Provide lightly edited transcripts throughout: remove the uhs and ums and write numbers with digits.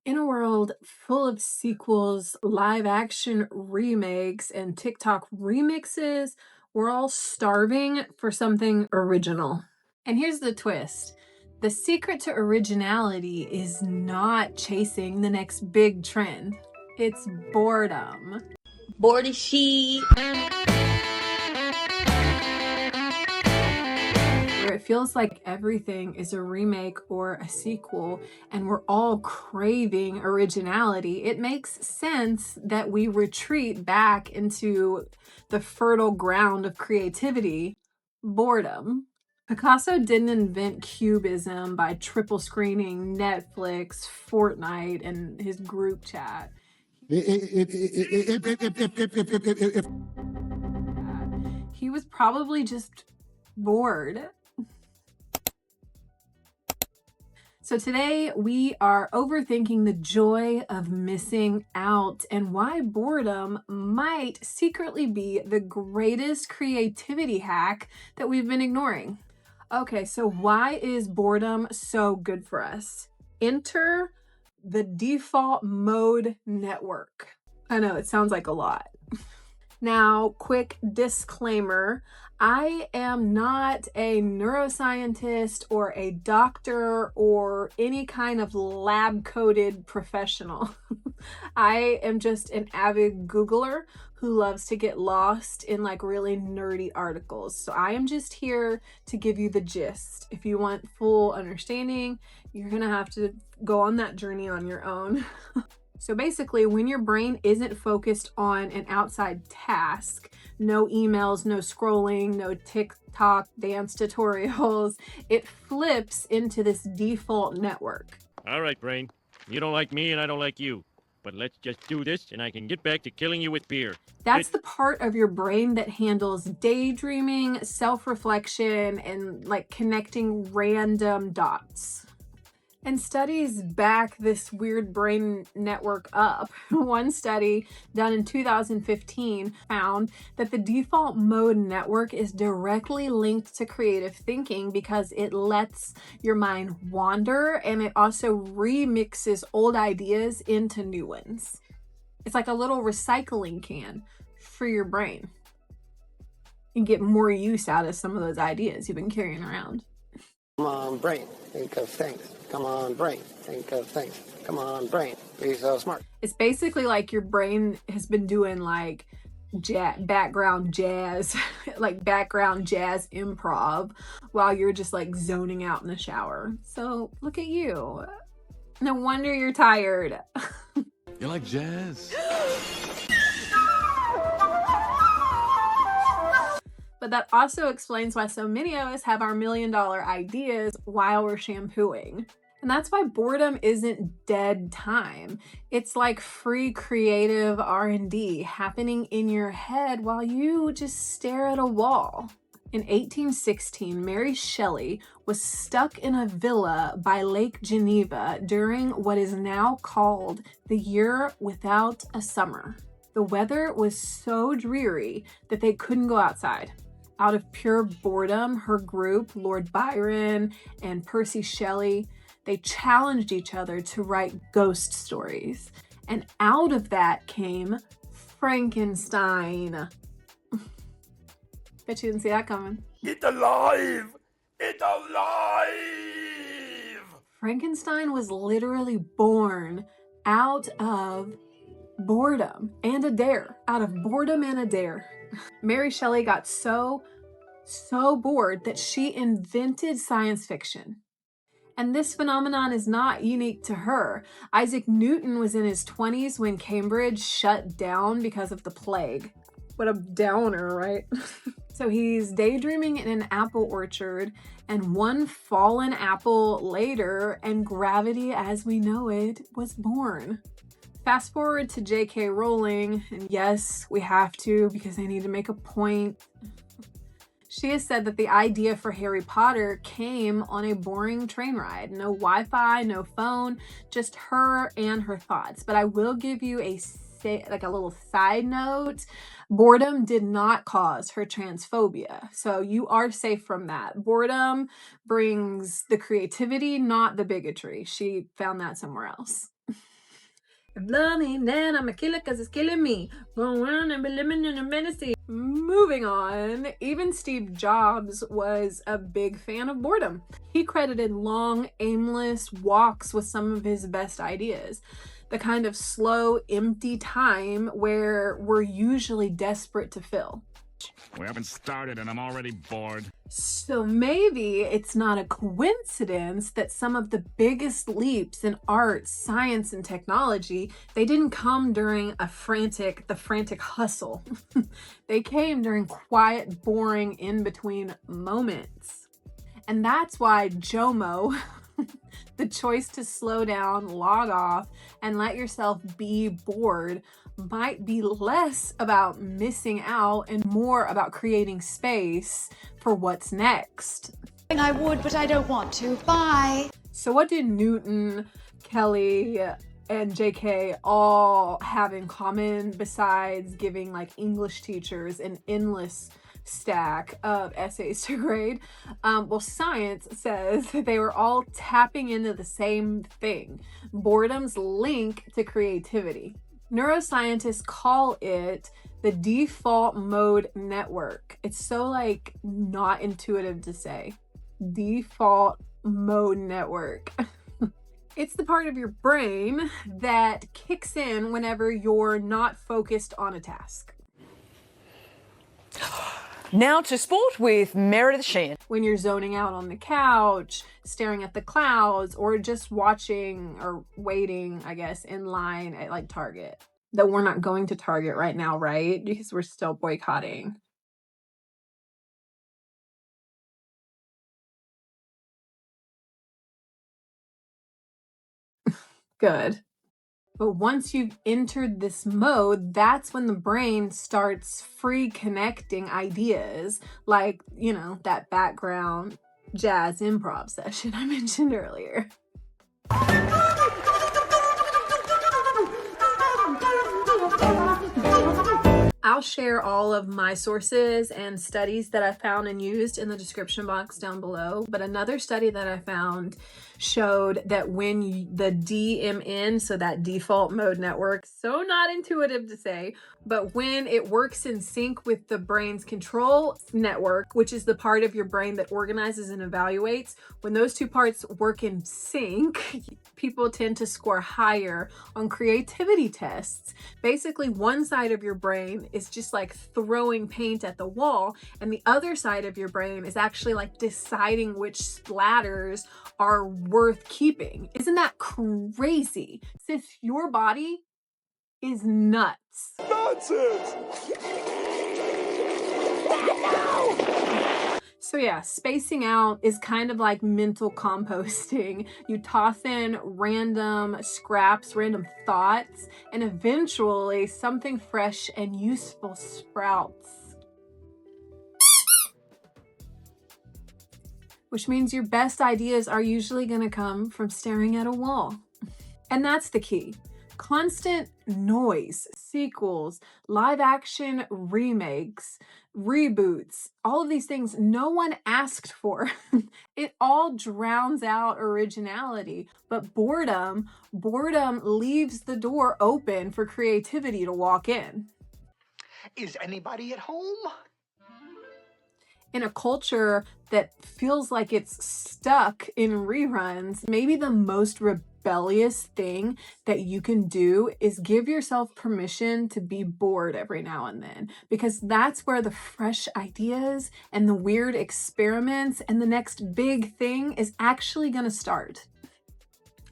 In a world full of sequels, live action remakes, and TikTok remixes, we're all starving for something original. And here's the twist: the secret to originality is not chasing the next big trend, it's boredom. Bored as she. Where it feels like everything is a remake or a sequel and we're all craving originality, it makes sense that we retreat back into the fertile ground of creativity, boredom. Picasso didn't invent cubism by triple screening Netflix, Fortnite, and his group chat. He was probably just bored. So today we are overthinking the joy of missing out and why boredom might secretly be the greatest creativity hack that we've been ignoring. Okay, so why is boredom so good for us? Enter the default mode network. I know it sounds like a lot. Now, quick disclaimer, I am not a neuroscientist or a doctor or any kind of lab-coated professional. I am just an avid Googler who loves to get lost in like really nerdy articles. So I am just here to give you the gist. If you want full understanding, you're gonna have to go on that journey on your own. So basically, when your brain isn't focused on an outside task, no emails, no scrolling, no TikTok dance tutorials, it flips into this default network. All right, brain. You don't like me and I don't like you. But let's just do this and I can get back to killing you with beer. That's the part of your brain that handles daydreaming, self-reflection, and like connecting random dots. And studies back this weird brain network up. One study done in 2015 found that the default mode network is directly linked to creative thinking because it lets your mind wander and it also remixes old ideas into new ones. It's like a little recycling can for your brain. You get more use out of some of those ideas you've been carrying around. Come on, brain, think of things. Come on, brain, think of things. Come on, brain, be so smart. It's basically like your brain has been doing like background jazz, like background jazz improv while you're just like zoning out in the shower. So look at you. No wonder you're tired. You like jazz? But that also explains why so many of us have our $1 million ideas while we're shampooing. And that's why boredom isn't dead time. It's like free creative R&D happening in your head while you just stare at a wall. In 1816, Mary Shelley was stuck in a villa by Lake Geneva during what is now called the year without a summer. The weather was so dreary that they couldn't go outside. Out of pure boredom, her group, Lord Byron and Percy Shelley, they challenged each other to write ghost stories. And out of that came Frankenstein. Bet you didn't see that coming. It's alive! It's alive! Frankenstein was literally born out of boredom and a dare. Out of boredom and a dare. Mary Shelley got so bored that she invented science fiction. And this phenomenon is not unique to her. Isaac Newton was in his 20s when Cambridge shut down because of the plague. What a downer, right? So he's daydreaming in an apple orchard, and one fallen apple later, and gravity as we know it was born. Fast forward to J.K. Rowling, and yes, we have to because I need to make a point. She has said that the idea for Harry Potter came on a boring train ride. No Wi-Fi, no phone, just her and her thoughts. But I will give you a little side note. Boredom did not cause her transphobia. So you are safe from that. Boredom brings the creativity, not the bigotry. She found that somewhere else. Love me, then I'ma kill it 'cause it's killing me. Going around and be living in a menacing. Moving on, even Steve Jobs was a big fan of boredom. He credited long, aimless walks with some of his best ideas. The kind of slow, empty time where we're usually desperate to fill. We haven't started and I'm already bored. So maybe it's not a coincidence that some of the biggest leaps in art, science, and technology, they didn't come during the frantic hustle. They came during quiet, boring, in-between moments. And that's why JOMO, the choice to slow down, log off, and let yourself be bored, might be less about missing out and more about creating space for what's next. I would, but I don't want to. Bye. So what did Newton, Kelly, and JK all have in common besides giving like English teachers an endless stack of essays to grade? Well, science says that they were all tapping into the same thing: boredom's link to creativity. Neuroscientists call it the default mode network. It's so like not intuitive to say. Default mode network. It's the part of your brain that kicks in whenever you're not focused on a task. Now to sport with Mary Shelley. When you're zoning out on the couch, staring at the clouds, or just watching or waiting, I guess, in line at like Target. Though we're not going to Target right now, right? Because we're still boycotting. Good. But once you've entered this mode, that's when the brain starts free connecting ideas, like, you know, that background jazz improv session I mentioned earlier. I'll share all of my sources and studies that I found and used in the description box down below. But another study that I found showed that when the DMN, so that default mode network, so not intuitive to say, but when it works in sync with the brain's control network, which is the part of your brain that organizes and evaluates, when those two parts work in sync, people tend to score higher on creativity tests. Basically, one side of your brain is just like throwing paint at the wall, and the other side of your brain is actually like deciding which splatters are worth keeping. Isn't that crazy? Sis, your body is nuts. Nonsense! So yeah, spacing out is kind of like mental composting. You toss in random scraps, random thoughts, and eventually something fresh and useful sprouts. Which means your best ideas are usually going to come from staring at a wall. And that's the key. Constant noise, sequels, live action remakes, reboots, all of these things no one asked for. It all drowns out originality. But boredom leaves the door open for creativity to walk in. Is anybody at home? In a culture that feels like it's stuck in reruns, maybe the most rebellious thing that you can do is give yourself permission to be bored every now and then, because that's where the fresh ideas and the weird experiments and the next big thing is actually going to start.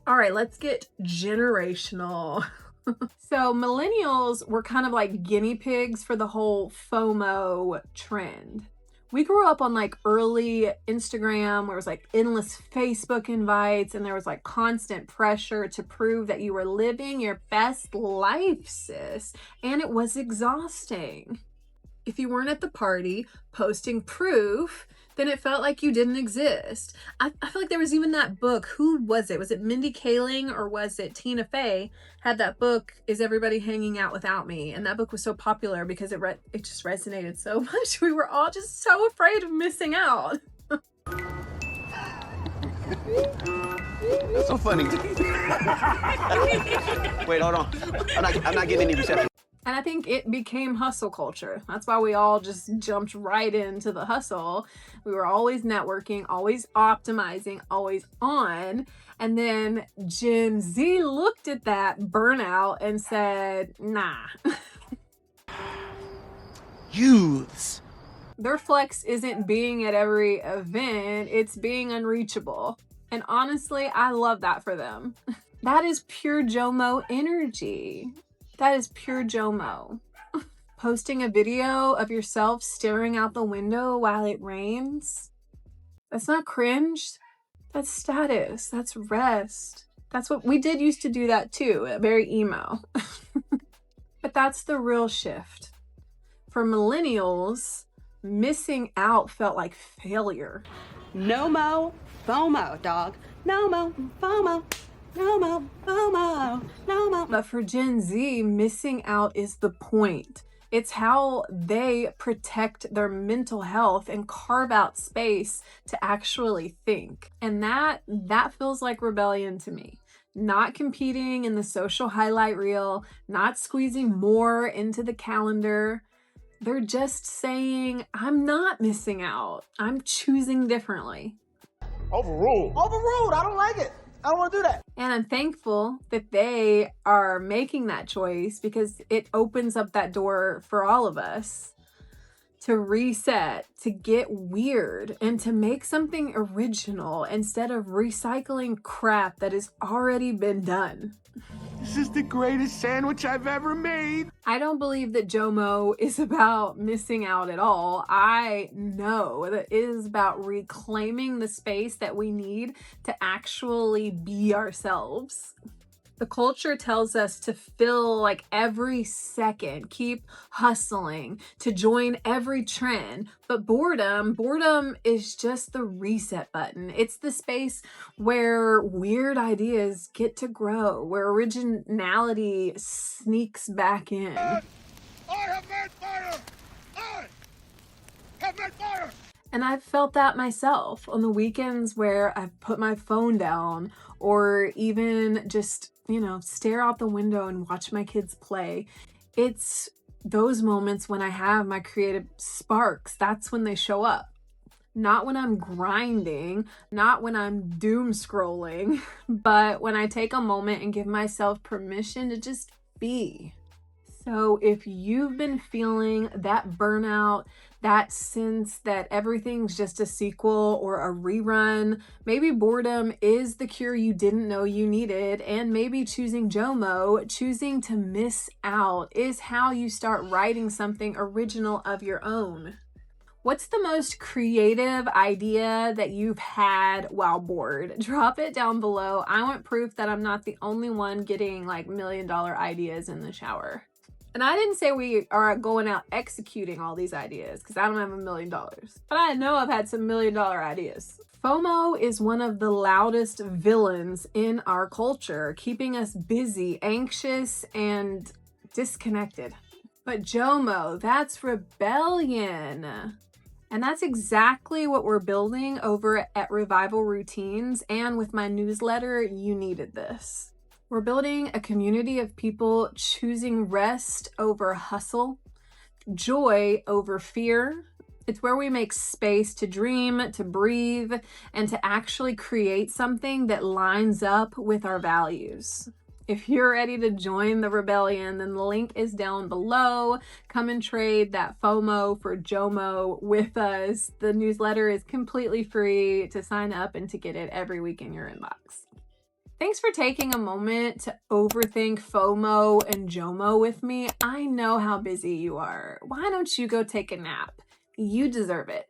All right, let's get generational. So millennials were kind of like guinea pigs for the whole FOMO trend. We grew up on like early Instagram where it was like endless Facebook invites and there was like constant pressure to prove that you were living your best life, sis. And it was exhausting. If you weren't at the party posting proof, then it felt like you didn't exist. I feel like there was even that book. Who was it? Was it Mindy Kaling or was it Tina Fey? Had that book, Is Everybody Hanging Out Without Me? And that book was so popular because it just resonated so much. We were all just so afraid of missing out. That's so funny. Wait, hold on. I'm not getting any reception. And I think it became hustle culture. That's why we all just jumped right into the hustle. We were always networking, always optimizing, always on. And then Gen Z looked at that burnout and said, nah. Youths. Their flex isn't being at every event, it's being unreachable. And honestly, I love that for them. That is pure JOMO energy. That is pure JOMO. Posting a video of yourself staring out the window while it rains. That's not cringe. That's status. That's rest. That's what we did used to do that too. Very emo. But that's the real shift. For millennials, missing out felt like failure. No mo, FOMO, dog. No mo, FOMO. No mo, FOMO. No mo. But for Gen Z, missing out is the point. It's how they protect their mental health and carve out space to actually think. And that feels like rebellion to me. Not competing in the social highlight reel, not squeezing more into the calendar. They're just saying, I'm not missing out. I'm choosing differently. Overruled. Overruled. I don't like it. I don't want to do that. And I'm thankful that they are making that choice because it opens up that door for all of us to reset, to get weird, and to make something original instead of recycling crap that has already been done. This is the greatest sandwich I've ever made. I don't believe that JOMO is about missing out at all. I know that it is about reclaiming the space that we need to actually be ourselves. The culture tells us to fill like every second, keep hustling, to join every trend. But boredom is just the reset button. It's the space where weird ideas get to grow, where originality sneaks back in. I have made fire! I have made fire! And I've felt that myself on the weekends where I've put my phone down or even just, stare out the window and watch my kids play. It's those moments when I have my creative sparks. That's when they show up. Not when I'm grinding, not when I'm doom scrolling, but when I take a moment and give myself permission to just be. So if you've been feeling that burnout, that sense that everything's just a sequel or a rerun, maybe boredom is the cure you didn't know you needed, and maybe choosing JOMO, choosing to miss out, is how you start writing something original of your own. What's the most creative idea that you've had while bored? Drop it down below. I want proof that I'm not the only one getting like $1 million ideas in the shower. And I didn't say we are going out executing all these ideas because I don't have $1 million, but I know I've had some $1 million ideas. FOMO is one of the loudest villains in our culture, keeping us busy, anxious, and disconnected. But JOMO, that's rebellion. And that's exactly what we're building over at Revival Routines. And with my newsletter, You Needed This. We're building a community of people choosing rest over hustle, joy over fear. It's where we make space to dream, to breathe, and to actually create something that lines up with our values. If you're ready to join the rebellion, then the link is down below. Come and trade that FOMO for JOMO with us. The newsletter is completely free to sign up and to get it every week in your inbox. Thanks for taking a moment to overthink FOMO and JOMO with me. I know how busy you are. Why don't you go take a nap? You deserve it.